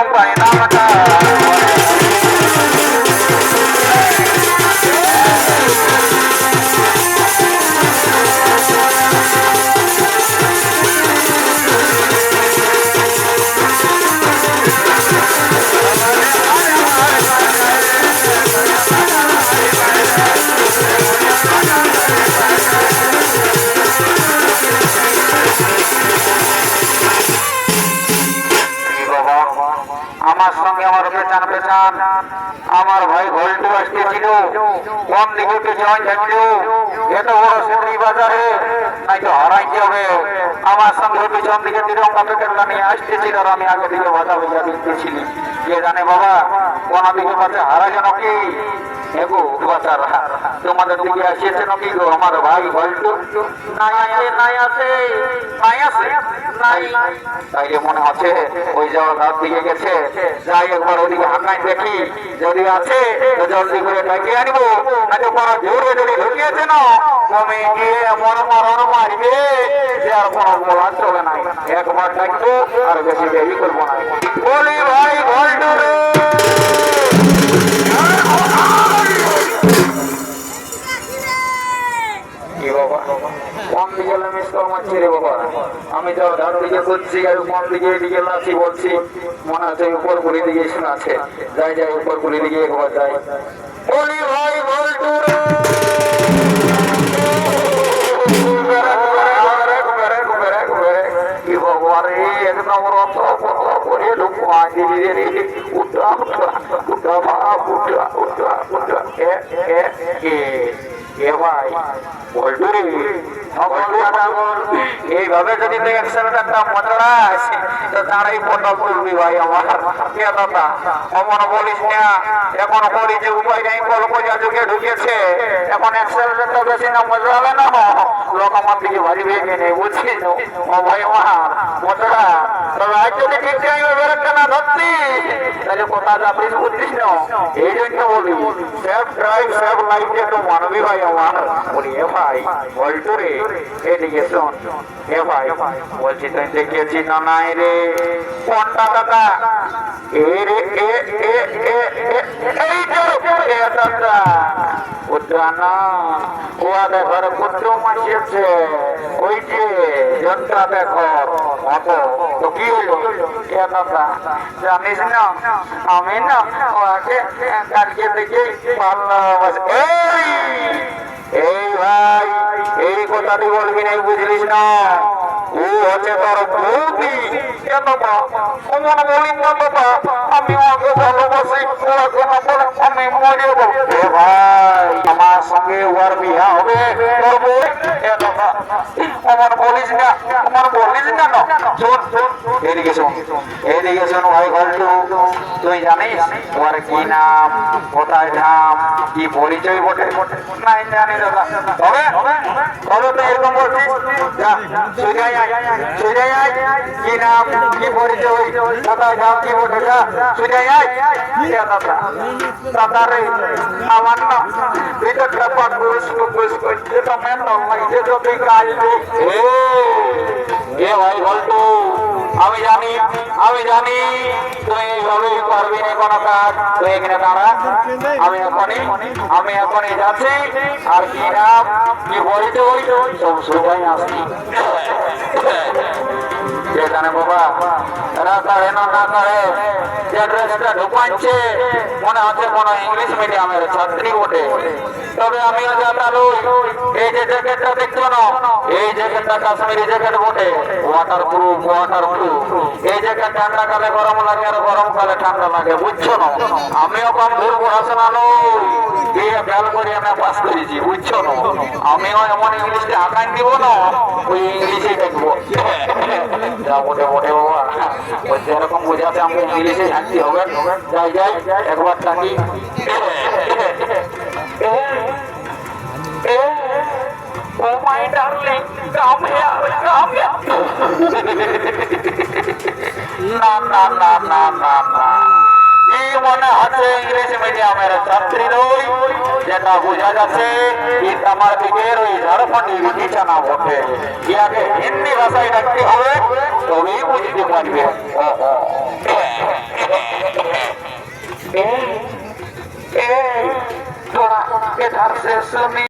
পায় নামটা আমার সঙ্গে আমার পেছান পেছান আমার ভাই ভল্টু আসতেছিল কোন দিকে জয়েন থাকলো এত বড় সিঁড়ি বাজারে নাই তো হারাইতে হবে আমার সঙ্গে পিছন দিকে তিরঙ্গা প্যাকেটটা নিয়ে আসতেছিল আর আমি আগে দিকে বাধা বুঝা দিতেছিলি কে জানে বাবা কোন দিকে বাচ্চা হারা যেন কি এগো বাচ্চারা তোমাদের দিকে আসিয়েছে নাকি গো আমার ভাই ভল্টু নাই আছে নাই আছে নাই আছে নাই তাইলে মনে হচ্ছে ওই যাওয়ার ঘাট দিকে গেছে যাই একবার ওদিকে হাঁকাই দেখি যদি আছে তো জলদি করে ডাকে আনবো না তো কোনো জোরে যদি ঢুকিয়েছে না তুমি গিয়ে এমন মরণ মারবে যে আর কোনো বলা চলে না একবার ডাকবো আর বেশি দেরি করবো না বলি ভাই ভল্টু রে আমি তো ধার দিকে করছি আর কোন দিকে এদিকে লাচি বলছি মনে হচ্ছে উপর গুলি দিকে শোনাচ্ছে যাই যাই উপর গুলি দিকে একবার যাই বলি ভাই ভল্টু কি ভগবান একদম করে লোক উঠা উঠা উঠা ভাব উঠা উঠা উঠা ভাই ভল্টু রে এইভাবে যদি একসাথে মজা আসে তো তারাই ফটো তুলবি ভাই আমার কে দাদা অমন বলিস না এখন বলি যে উপায় নেই গল্প যা যুগে ঢুকেছে এখন একসাথে তো বেশি না মজা হবে না লোক আমার দিকে ভারী ভেঙে নেই বুঝছিস ও ভাই আমার মজা তবে আজ যদি ঠিক টাইমে বেরোচ্ছে না ধরতি তাহলে কোথা যাবিস বুঝছিস না এই জন্য বলি সেফ ড্রাইভ সেফ লাইফ একটু মানবি ভাই আমার বলি এ ভাই ভল্টু রে এদিকে শোন এ ভাই বলছি তুই দেখিয়েছি না নাই রে কোনটা দাদা এ রে এই দাদা ওটা না ও ঘরে পুত্র মাসিয়েছে ওই যে যন্ত্রা দেখো তো কি হলো কে দাদা জানিস না আমি না ওকে কালকে থেকে ভালোবাসি এই ভাই এই কথাটি বলবি নাই বুঝলিস না ও হচ্ছে তোর বৌদি অমন বলিস না বাবা আমি ওকে ভালোবাসি আমি মরে যাবো ভাই আমার সঙ্গে ওর বিয়া হবে তোর বউ অমন বলিস না অমন বলিস না শোন এদিকে শোন ভাই ভল্টু তুই জানিস ওর কি নাম কোথায় ধাম কি পরিচয় বটে নাই জানি দাদা তবে তো এরকম বলছিস কি নাম কি পরিচয় কোথায় ধাম কি বটে দাদা রে আমার না ভিতরটা পাকুস করছে তো মেন লাগছে তো তুই কাজবি এ ভাই ভল্টু আমি জানি তুই এইভাবে পারবি না কোনো কাজ তুই এখানে দাঁড়া আমি এখনই যাচ্ছি আর কি নাম কি বলতে সব সোজাই আসি যেখানে বাবা না করে যে ড্রেসটা ঢুকাচ্ছে মনে হচ্ছে কোনো ইংলিশ মিডিয়ামের ছাত্রী বটে তবে আমিও জানালো এই যে জ্যাকেটটা দেখছো না এই জ্যাকেটটা কাশ্মীরি জ্যাকেট বটে ওয়াটারপ্রুফ এই জ্যাকেট ঠান্ডা কালে গরম লাগে আর গরমকালে ঠান্ডা লাগে বুঝছো না আমিও কম দূর পড়াশোনা দিয়ে ফেল করে আমি পাস করেছি বুঝছো না আমিও এমন ইংলিশে আঁকাই দিব না ওই ইংলিশে দেখবো যা মোটে বাবা যেরকম বোঝাতে আমাকে ইংলিশে থাকতে হবে যাই একবার থাকি Oh my darling, come here. না এই মনে হচ্ছে ইংলিশ মিডিয়ামের ছাত্রী নই যেটা বোঝা যাচ্ছে আমার দিকের ওই ঝাড়খণ্ডী বিছানা বটে ইয়াকে হিন্দি ভাষায় ডাকতে হবে তবেই বুঝতে পারবে ए ए थोड़ा इधर से सुनी